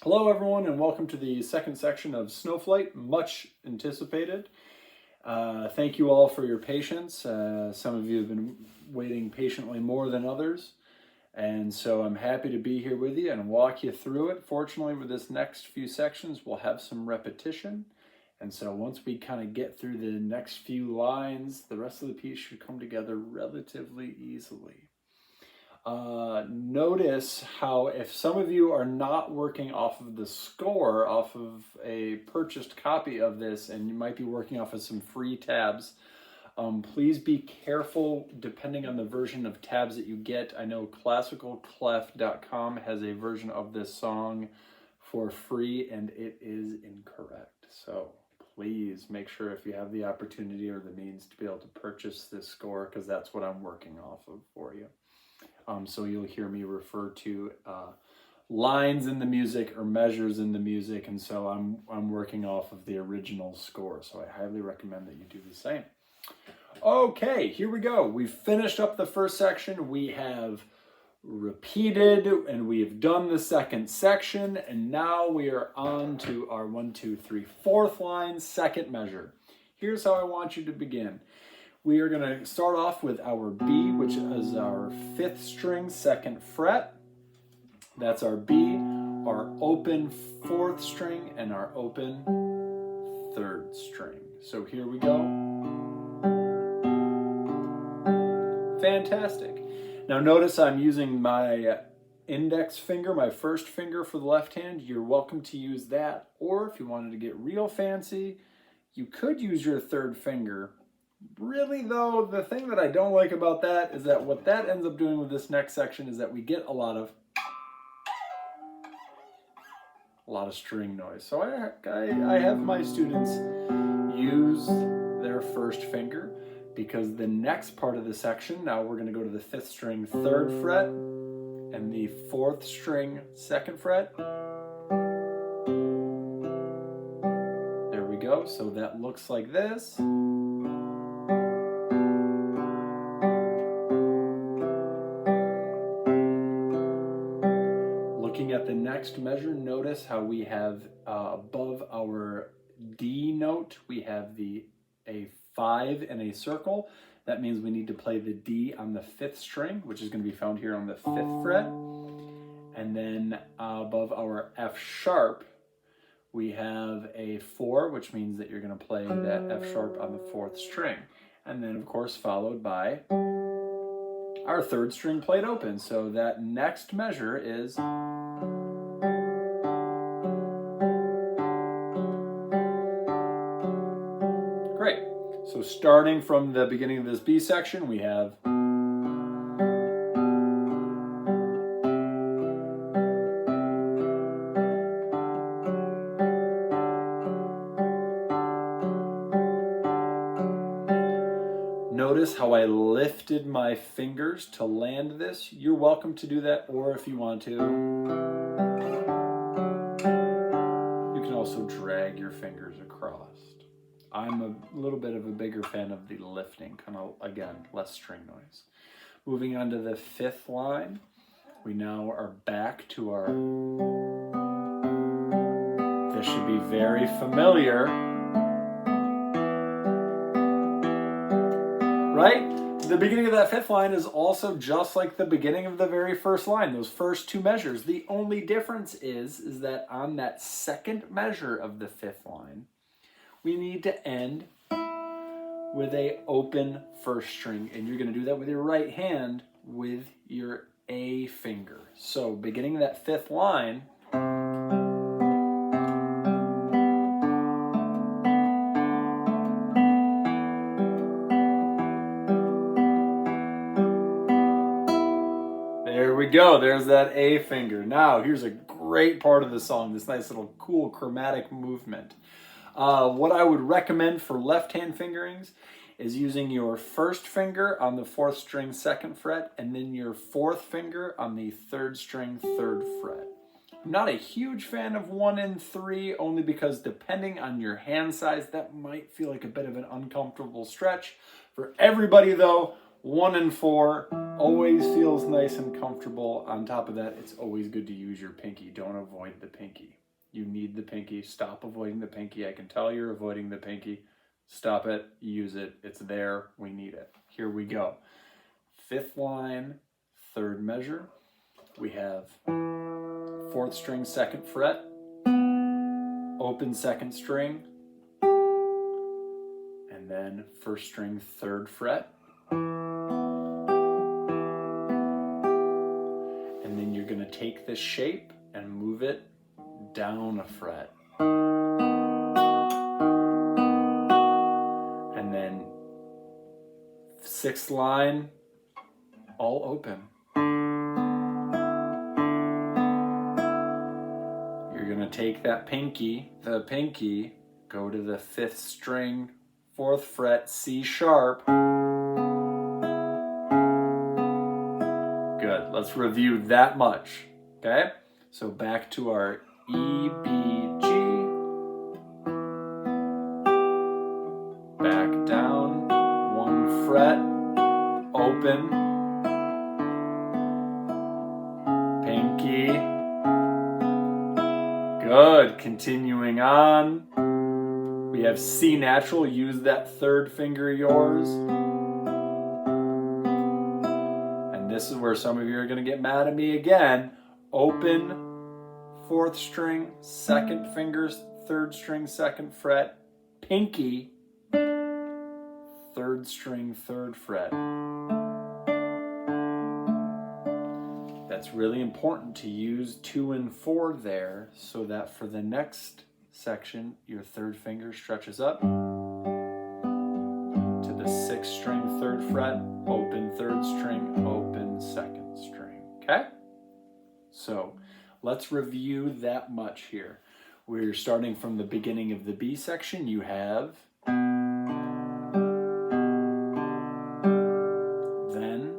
Hello everyone and welcome to the second section of Snowflight, much anticipated. Thank you all for your patience. Some of you have been waiting patiently more than others, and so I'm happy to be here with you and walk you through it. Fortunately, with this next few sections, we'll have some repetition, and so once we kind of get through the next few lines, the rest of the piece should come together relatively easily. Notice how if some of you are not working off of the score, off of a purchased copy of this, and you might be working off of some free tabs, please be careful depending on the version of tabs that you get. I know classicalclef.com has a version of this song for free and it is incorrect. So please make sure if you have the opportunity or the means to be able to purchase this score, because that's what I'm working off of for you. So you'll hear me refer to lines in the music or measures in the music, and so I'm working off of the original score. So I highly recommend that you do the same. Okay, here we go. We've finished up the first section. We have repeated and we have done the second section, and now we are on to our 1, 2, 3, 4th line, second measure. Here's how I want you to begin. We are going to start off with our B, which is our 5th string, 2nd fret. That's our B, our open 4th string, and our open 3rd string. So here we go. Fantastic. Now notice I'm using my index finger, my first finger for the left hand. You're welcome to use that. Or if you wanted to get real fancy, you could use your 3rd finger. Really though, the thing that I don't like about that is that what that ends up doing with this next section is that we get a lot of string noise. So I have my students use their first finger, because the next part of the section, now we're going to go to the 5th string 3rd fret and the 4th string 2nd fret. There we go. So that looks like this. Looking at the next measure, notice how we have above our D note, we have a 5 in a circle. That means we need to play the D on the 5th string, which is going to be found here on the 5th fret. And then above our F sharp, we have a 4, which means that you're going to play that F sharp on the 4th string. And then, of course, followed by our 3rd string played open. So that next measure is great. So starting from the beginning of this B section, we have notice how I lifted my fingers to land this. You're welcome to do that, or if you want to, you can also drag your fingers across. I'm a little bit of a bigger fan of the lifting, kind of, again, less string noise. Moving on to the 5th line, we now are back to our, this should be very familiar, right? The beginning of that 5th line is also just like the beginning of the very first line, those first 2 measures. The only difference is that on that 2nd measure of the 5th line, we need to end with a open 1st string, and you're going to do that with your right hand with your A finger. So beginning that 5th line, there we go. There's that A finger. Now, here's a great part of the song, this nice little cool chromatic movement. What I would recommend for left-hand fingerings is using your 1st finger on the 4th string 2nd fret and then your 4th finger on the 3rd string 3rd fret. I'm not a huge fan of 1 and 3, only because depending on your hand size, that might feel like a bit of an uncomfortable stretch. For everybody though, 1 and 4 always feels nice and comfortable. On top of that, it's always good to use your pinky. Don't avoid the pinky. You need the pinky. Stop avoiding the pinky. I can tell you're avoiding the pinky. Stop it. Use it. It's there. We need it. Here we go. 5th line, 3rd measure. We have 4th string, 2nd fret, open 2nd string, and then 1st string, 3rd fret. And then you're going to take this shape and move it down a fret. And then 6th line, all open. You're going to take that pinky, the pinky, go to the 5th string, 4th fret, C sharp. Good. Let's review that much. Okay? So back to our E, B, G. Back down, 1 fret, open, pinky. Good. Continuing on. We have C natural. Use that 3rd finger of yours. And this is where some of you are going to get mad at me again. Open, 4th string, 2nd fingers, 3rd string, 2nd fret, pinky, 3rd string, 3rd fret. That's really important to use 2 and 4 there so that for the next section, your 3rd finger stretches up to the 6th string, 3rd fret, open 3rd string, open 2nd string. Okay? So let's review that much here. We're starting from the beginning of the B section. You have then,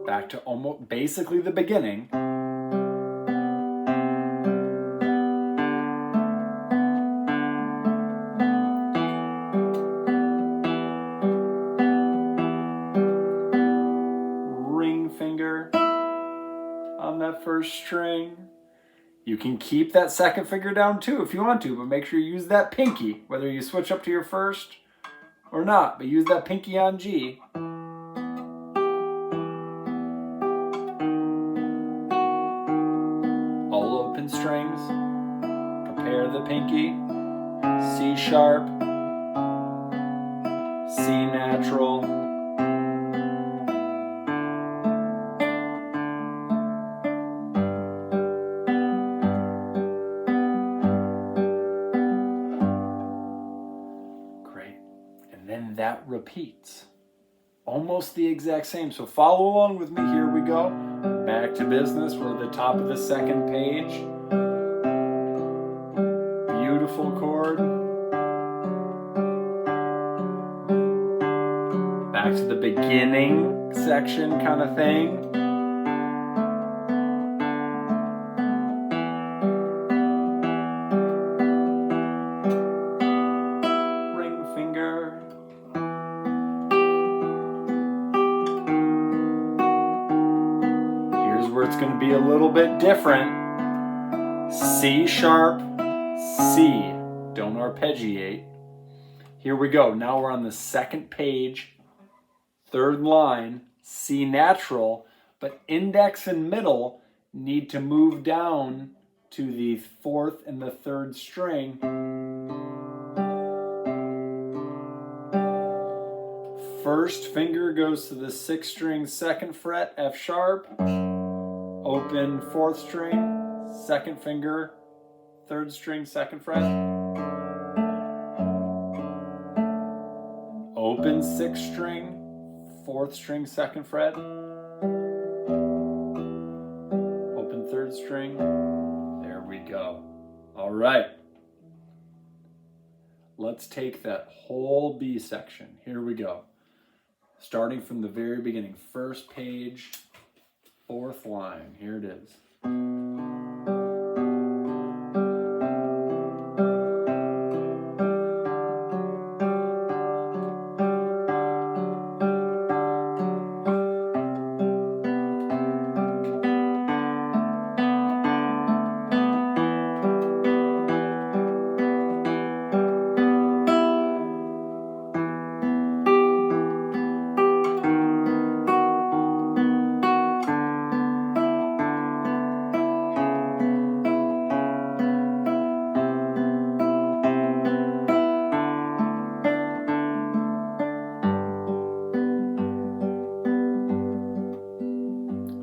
back to almost basically the beginning. Ring finger on that 1st string. You can keep that 2nd finger down too if you want to, but make sure you use that pinky, whether you switch up to your 1st or not, but use that pinky on G. All open strings. Prepare the pinky. C sharp, C natural, great, and then that repeats. Almost the exact same, so follow along with me. Here we go. Back to business. We're at the top of the 2nd page. Beautiful chord. Back to the beginning section kind of thing. Ring finger. Here's where it's going to be a little bit different. C sharp, C. Don't arpeggiate. Here we go. Now we're on the 2nd page, 3rd line, C natural, but index and middle need to move down to the 4th and the 3rd string. 1st finger goes to the 6th string, 2nd fret, F sharp, open 4th string, 2nd finger, 3rd string, 2nd fret, open 6th string, 4th string, 2nd fret, open 3rd string. There we go. All right. Let's take that whole B section. Here we go. Starting from the very beginning. 1st page, 4th line. Here it is.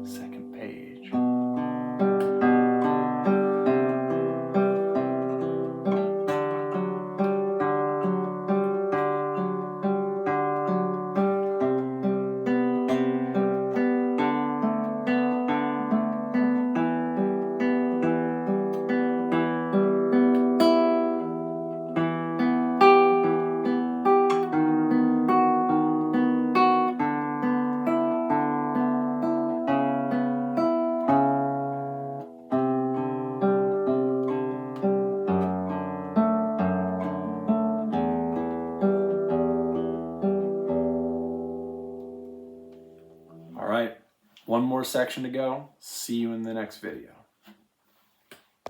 Second page. All right, one more section to go. See you in the next video.